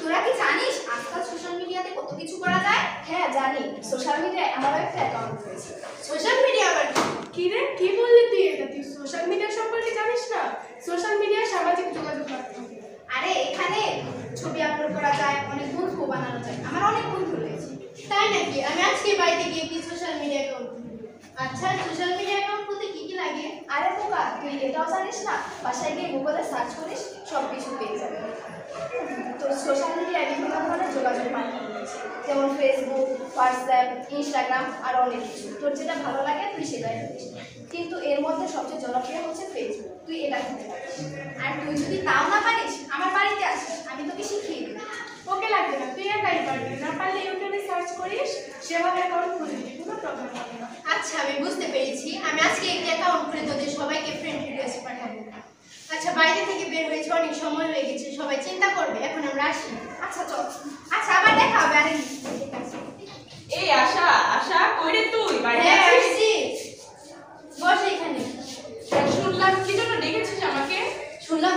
তোরা কি জানিস আজকাল সোশ্যাল মিডিয়াতে কত কিছু করা যায়? হ্যাঁ জানি, সোশ্যাল মিডিয়ায় আমারও একটা অ্যাকাউন্ট রয়েছে। সোশ্যাল মিডিয়া আবার কি রে, কি বললি তুই? এটা তুই সোশ্যাল মিডিয়া সম্পর্কে জানিস না? সোশ্যাল মিডিয়া সামাজিক যোগাযোগ মাধ্যম। আরে এখানে ছবি আপলোড করা যায়, অনেক বন্ধু বানানো যায়। আমার অনেক বন্ধু রয়েছে। তাই নাকি? আমি আজকে বাড়িতে গিয়ে কি সোশ্যাল মিডিয়া অ্যাকাউন্ট। আচ্ছা, সোশ্যাল মিডিয়া অ্যাকাউন্ট খুলতে কি কি লাগে? আরে বোকা, তুই এটাও জানিস না? বাসায় গিয়ে গুগলে সার্চ করিস, সব কিছু পেয়ে যাবে। তো সোশ্যাল মিডিয়ায় বিভিন্ন ধরনের যোগাযোগ মাধ্যম রয়েছে, যেমন ফেসবুক, হোয়াটসঅ্যাপ, ইনস্টাগ্রাম আর অনেক কিছু। তোর যেটা ভালো লাগে তুই সেটাই করিস, কিন্তু এর মধ্যে সবচেয়ে জনপ্রিয় হচ্ছে ফেসবুক। তুই এটা করতে পারিস। আর তুই যদি তাও না পারিস, আমার বাড়িতে আসিস, আমি তোকে শিখিয়ে দেবো। ওকে লাগবে না, তুই একাই পারবি। না পারলে ইউটিউবে সার্চ করিস, সেভাবে অ্যাকাউন্ট খুলে দিবি, কোনো প্রবলেম হবে না। আচ্ছা, আমি বুঝতে পেরেছি। আমি আজকে একটি অ্যাকাউন্ট খুলে তোদের সবাইকে ফ্রেন্ড রিকোয়েস্ট পাঠাবো। আচ্ছা, বাইরে থেকে বের হয়েছে, অনেক সময় হয়ে গেছে, সবাই চিন্তা করবে। এখন আমরা আসি। আচ্ছা চল। আচ্ছা, আবার দেখা হবে। আরে এই আশা, আশা কই রে তুই? বাইরে হ্যাঁ, আছিস? আসছি। বস এখানে। শুনলাম কি জন্য ডেকেছিস আমাকে? শুনলাম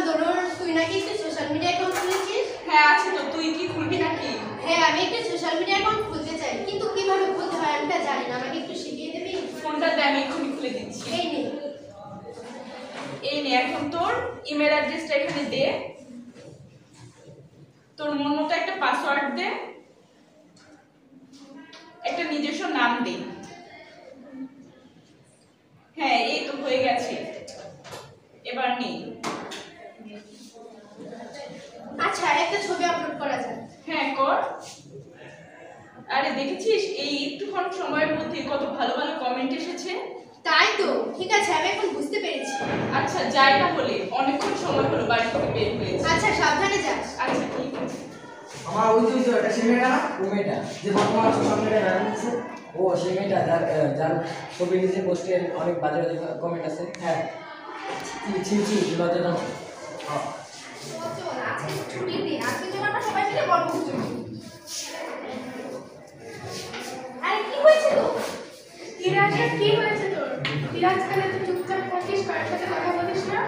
তুই নাকি একটু সোশ্যাল মিডিয়া অ্যাকাউন্ট খুলেছিস। হ্যাঁ আছে তো, তুই কি খুলবি নাকি? হ্যাঁ, আমি একটু সোশ্যাল মিডিয়া অ্যাকাউন্ট খুলতে চাই, কিন্তু কিভাবে খুলতে হয় আমি তা জানি না। আমাকে একটু শিখিয়ে দিবি? ফোনটা দে, আমি এক্ষুনি খুলে দিচ্ছি। এই নে। এই নে, এখন তোর ইমেল অ্যাড্রেসটা এখানে দে, তোর মন মতো একটা পাসওয়ার্ড দে, একটা নিজস্ব নাম দে। হ্যাঁ, এই তো হয়ে গেছে, এবার নেই। আচ্ছা, একটা ছবি আপলোড করা যায়। হ্যাঁ কর। আরে দেখেছিস এই একটুক্ষণ সময়ের মধ্যে কত ভালো ভালো কমেন্ট এসেছে। তাই তো, ঠিক আছে, আমি এখন বুঝতে পেরেছি। আচ্ছা যাই না বলে অনেকক্ষণ সময় হলো বাড়ি থেকে বের হয়েছে। আচ্ছা, সাবধানে যাস। আচ্ছা ঠিক আছে। আমার ওই যে এটা সেই মেয়েটা না, ওই মেয়েটা যে বর্তমান সোশ্যাল মিডিয়ায় ভাইরাল হচ্ছে, ও সেই মেয়েটা যার ছবি নিজে পোস্টে অনেক বাজে বাজে কমেন্ট আছে। হ্যাঁ, ছি ছি লজ্জাজনক। চল, আজকে তো ছুটির দিন, আজকে চল আমরা সবাই মিলে বনভোজ করি। আরে কি হয়েছে তো? ধীরাজের কি হয়েছে তোর? ধীরাজ খানে তুই চুপচাপ করছিস, কার সাথে কথা বলিস না?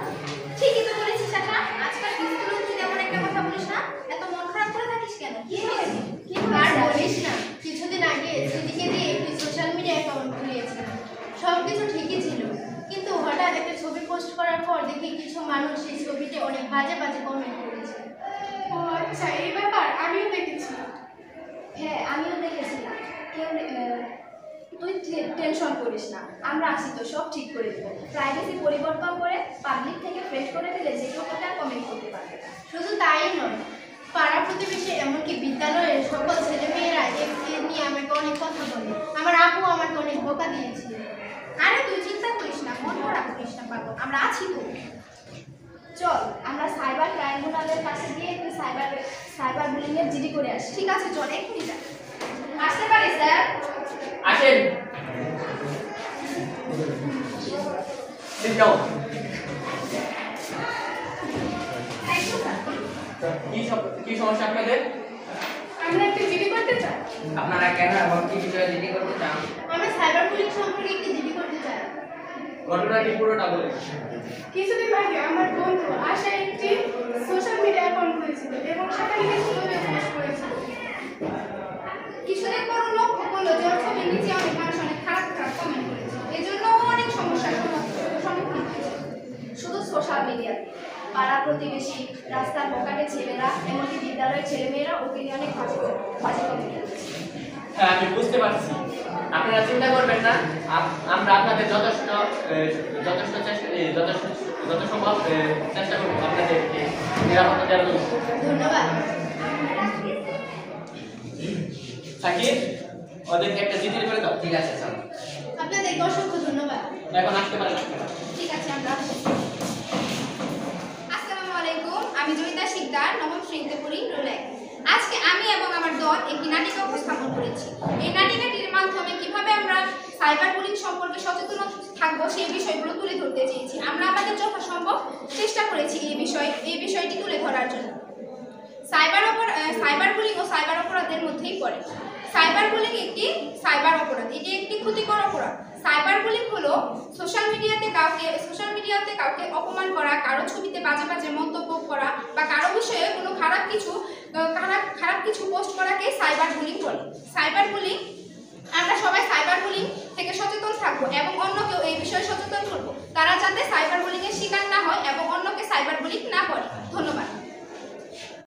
ঠিকই তো বলেছিস আশা, আজকাল স্কুলে তুই তেমন একটা কথা বলিস না। এত মন খারাপ করে থাকিস কেন? কি হয়েছে? আর বলিস না, কিছুদিন আগে স্মৃতিকে দিয়ে একটি সোশ্যাল মিডিয়া অ্যাকাউন্ট খুলিয়েছিলাম। সব কিছু ঠিকই ছিল, কিন্তু হঠাৎ একটা ছবি পোস্ট করার পর দেখি কিছু মানুষ সেই ছবিতে অনেক বাজে বাজে কমেন্ট করেছে। ও আচ্ছা, এই ব্যাপার আমিও দেখেছি। হ্যাঁ আমিও দেখেছিলাম। তুই টেনশন করিস না, আমরা আসি তো, সব ঠিক করে দেবো। প্রাইভেসি পরিবর্তন করে পাবলিক থেকে ফ্রেশ করে দিলে যে কেউ ওটা কমেন্ট করতে পারবে। শুধু তাই নয়, পাড়া প্রতিবেশী এমনকি বিদ্যালয়ের সকল ছেলেমেয়েরা একে নিয়ে আমাকে অনেক কথা বলে। আমার আপু আমাকে অনেক বোকা দিয়েছিল। আরে তুই চিন্তা করিস না, মন খারাপ করিস না পাগল, আমরা আছি তো। চল আমরা সাইবার ট্রাইব্যুনালের কাছে গিয়ে একটু সাইবার বুলিংয়ের জিডি করে আসি। ঠিক আছে, চল এক্ষুনি যা। আসতে পারি স্যার? আসেন। যাও। কি সমস্যা আপনাদের? আমরা একটু জিডি করতে চাই। আপনারা কেন এবং কি বিষয়ে জিডি করতে চান? আমি সাইবার পুলিশ সম্পর্কে একটি জিডি করতে চাই। ঘটনাটি পুরোটা বলে। কিছুদিন আগে আমার বন্ধু আশা একটি সোশ্যাল মিডিয়া অ্যাকাউন্ট খুলেছিল এবং সেখানে কিছু ছবি পোস্ট করেছিল। কিছুদিন পর লক্ষ্য করলো যে ওর ছবির নিচে অনেক মানুষ অনেক খারাপ খারাপ কমেন্ট করেছে। এজন্য ও অনেক সমস্যার সম্মুখীন হয়েছে। শুধু সোশ্যাল মিডিয়াতে পাড়া প্রতিবেশী, রাস্তার পকেটে ছেলেরা, এমনকি বিদ্যালয়ের ছেলেমেয়েরা ওকে নিয়ে অনেক বাজে কমেন্ট করেছে। হ্যাঁ আমি বুঝতে পারছি, আপনারা চিন্তা করবেন না, আমরা আপনাদের যত সম্ভব চেষ্টা করবো আপনাদেরকে নিরাপত্তা দেওয়ার জন্য। ধন্যবাদ। সাকিব, ওদেরকে একটা চিঠি করে দাও। ঠিক আছে স্যার। আপনাদেরকে অসংখ্য ধন্যবাদ। এখন আসতে পারেন। ঠিক আছে, আমরা আসি। আসসালামু আলাইকুম, আমি জয়িতা শিকদার, নবম শ্রেণীতে পড়ি, রোল 1। আজকে আমি এবং আমার দল একটি নাটিকা উপস্থাপন করেছি। এই নাটিকাটির মাধ্যমে কিভাবে আমরা সাইবার বুলিং সম্পর্কে সচেতন থাকবো সেই বিষয়গুলো তুলে ধরতে চেয়েছি। আমরা আমাদের যথাসম্ভব চেষ্টা করেছি এই বিষয়টি তুলে ধরার জন্য। সাইবার বুলিং ও সাইবার অপরাধের মধ্যেই পড়ে। সাইবার বুলিং একটি সাইবার অপরাধ, এটি একটি ক্ষতিকর অপরাধ। সাইবার বুলিং হলো সোশ্যাল মিডিয়াতে কাউকে অপমান করা, কারো ছবিতে বাজে বাজে মন্তব্য করা বা কারো বিষয়ে কোনো খারাপ কিছু পোস্ট করাকে সাইবার বুলিং বলে। Cyber bullying